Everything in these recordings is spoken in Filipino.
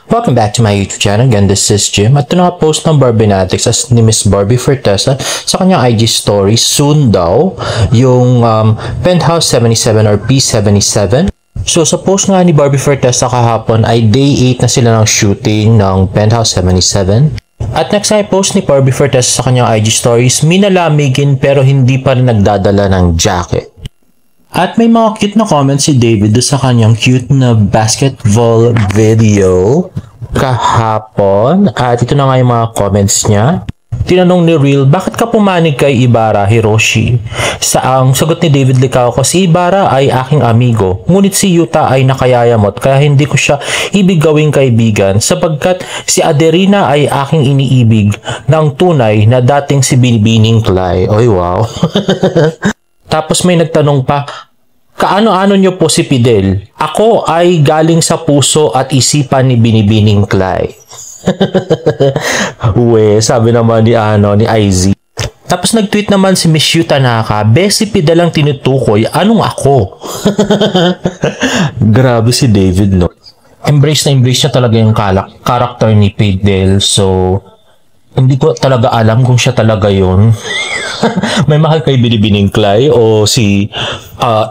Welcome back to my YouTube channel. Again, this is Jim. At ito na post ng Barbinatics as ni Miss Barbie Fortesa sa kanyang IG story. Soon daw, yung Penthouse 77 or P77. So, sa post nga ni Barbie Fortesa kahapon ay day 8 na sila ng shooting ng Penthouse 77. At next ay post ni Barbie Fortesa sa kanyang IG stories, minalamigin pero hindi pa rin nagdadala ng jacket. At may mga cute na comments si David sa kanyang cute na basketball video kahapon. At ito na nga yung mga comments niya. Tinanong ni Real, bakit ka pumanig kay Ibarra, Hiroshi? Ang sagot ni David Licauco, si Ibarra ay aking amigo, ngunit si Yuta ay nakayayamot kaya hindi ko siya ibig gawing kaibigan sapagkat si Aderina ay aking iniibig ng tunay na dating si Binibining Clay. Oy, wow. Tapos may nagtanong pa, kaano-ano nyo po si Fidel? Ako ay galing sa puso at isipan ni Binibining Clay. Uwe, sabi naman ni IZ. Tapos nag-tweet naman si Miss Yu Tanaka, si Fidel ang tinutukoy, anong ako? Grabe si David, no? Embrace na embrace niya talaga yung character ni Fidel, so hindi ko talaga alam kung siya talaga yun. May mahal kay Binibining Clay o si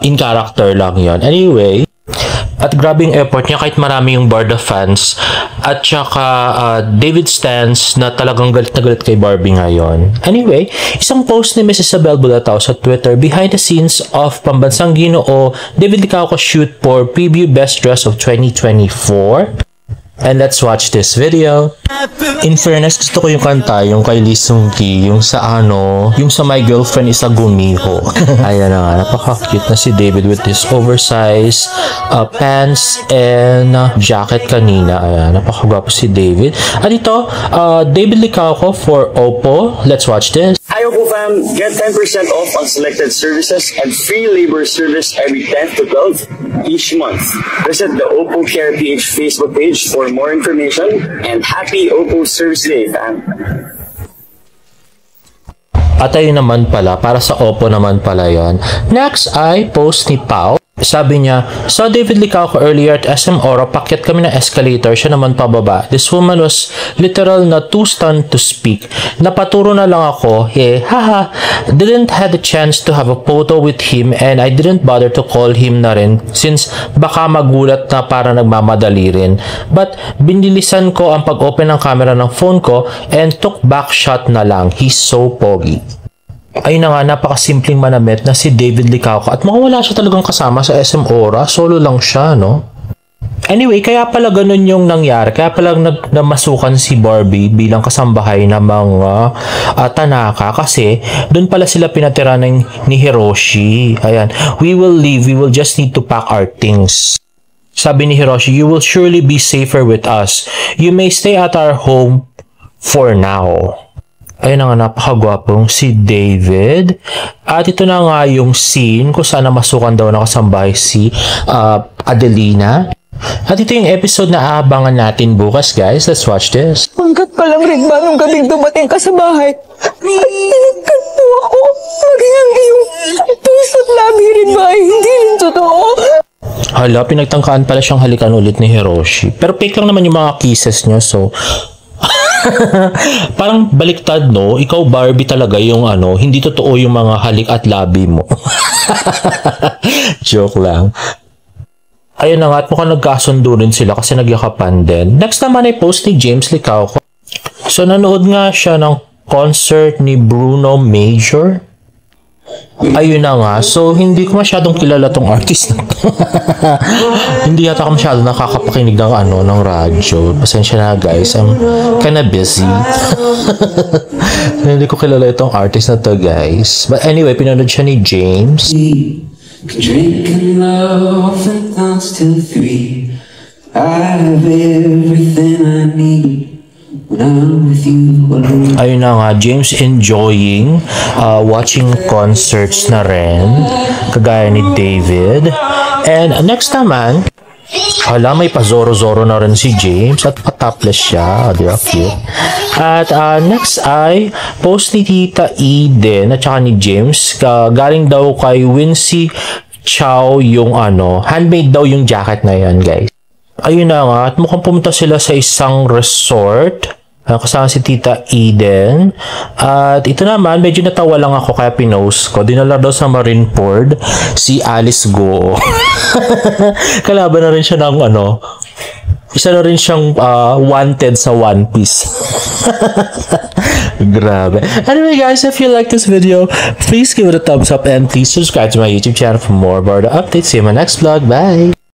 in character lang yon. Anyway, at grabe yung effort niya kahit marami yung Barda fans at saka David stans na talagang galit na galit kay Barbie ngayon. Anyway, isang post ni Mrs. Isabel Bulatao sa Twitter, behind the scenes of Pambansang Ginoo, David Licauco shoot for preview best dress of 2024. And let's watch this video. In fairness, gusto ko yung kanta, yung kay Lee Seung Gi, yung sa yung sa My Girlfriend is a Gumiho. Ayan na nga, napaka-cute na si David with this oversized pants and jacket kanina. Ayan, napaka-gwapo si David. At ito, David Licauco for Oppo. Let's watch this. Hi Oppo fam! Get 10% off on selected services and free labor service every 10th to 12th each month. Visit the Oppo Care PH Facebook page for more information, and happy Oppo Service Day, fam! At ayun naman pala, para sa Oppo naman pala yon. Next ay post ni Pao. Sabi niya, saw David Licauco earlier at SM Oro, pakyat kami ng escalator, siya naman pababa. This woman was literal na too stunned to speak. Napaturo na lang ako, haha. Didn't had a chance to have a photo with him and I didn't bother to call him na rin since baka magulat na para nagmamadali rin. But binilisan ko ang pag-open ng camera ng phone ko and took back shot na lang. He's so pogi. Ayun na nga, napakasimpleng manamit na si David Licauco at mukhang wala siya talagang kasama sa SM Aura, solo lang siya, no? Anyway, kaya pala ganun yung nangyari, kaya pala namasukan si Barbie bilang kasambahay ng mga Tanaka kasi doon pala sila pinatira ni Hiroshi. Ayan, we will leave, we will just need to pack our things. Sabi ni Hiroshi, you will surely be safer with us. You may stay at our home for now. Ayun na nga, napakagwapong si David. At ito na nga yung scene kung saan masukan daw nakasambahay si Adelina. At ito yung episode na aabangan natin bukas, guys. Let's watch this. Hanggat pa lang, Rigma, nung gabing dumating ka sa bahay, at tinigkan po ako. Maging ang iyong puso't labi, Rigma, ay hindi rin totoo. Hala, pinagtangkaan pala siyang halikan ulit ni Hiroshi. Pero fake lang naman yung mga kisses niyo, so parang baliktad, no? Ikaw, Barbie, talaga yung hindi totoo yung mga halik at labi mo. Joke lang. Ayun na nga, at mukhang nagkasundo rin sila kasi nagyakapan din. Next naman ay post ni James Licauco. So, nanood nga siya ng concert ni Bruno Major. Ayun na nga, so hindi ko masyadong kilala tong artist na to. Hindi yata ako masyadong nakakapakinig ng radyo. Pasensya na guys, I'm kinda busy. Hindi ko kilala itong artist na to, guys. But anyway, pinanood siya ni James. Drinking love and dance till 3. I have everything I need. Ayun na nga, James enjoying watching concerts na rin kagaya ni David. And next naman, hala, may pa-Zoro-Zoro na rin si James at pa-topless siya. Di ba cute? At next ay post ni Tita Eden at saka ni James. Galing daw kay Wincy Chow yung handmade daw yung jacket na yan, guys. ayun na nga, at mukhang pumunta sila sa isang resort. Kasama si Tita Eden. At ito naman, medyo natawa lang ako kaya pinost ko. Dinala daw sa Marineford si Alice Go. Kalaban na rin siya ng isa na rin siyang wanted sa One Piece. Grabe. Anyway guys, if you like this video, please give it a thumbs up and please subscribe to my YouTube channel for more Bardo updates. See you in my next vlog. Bye!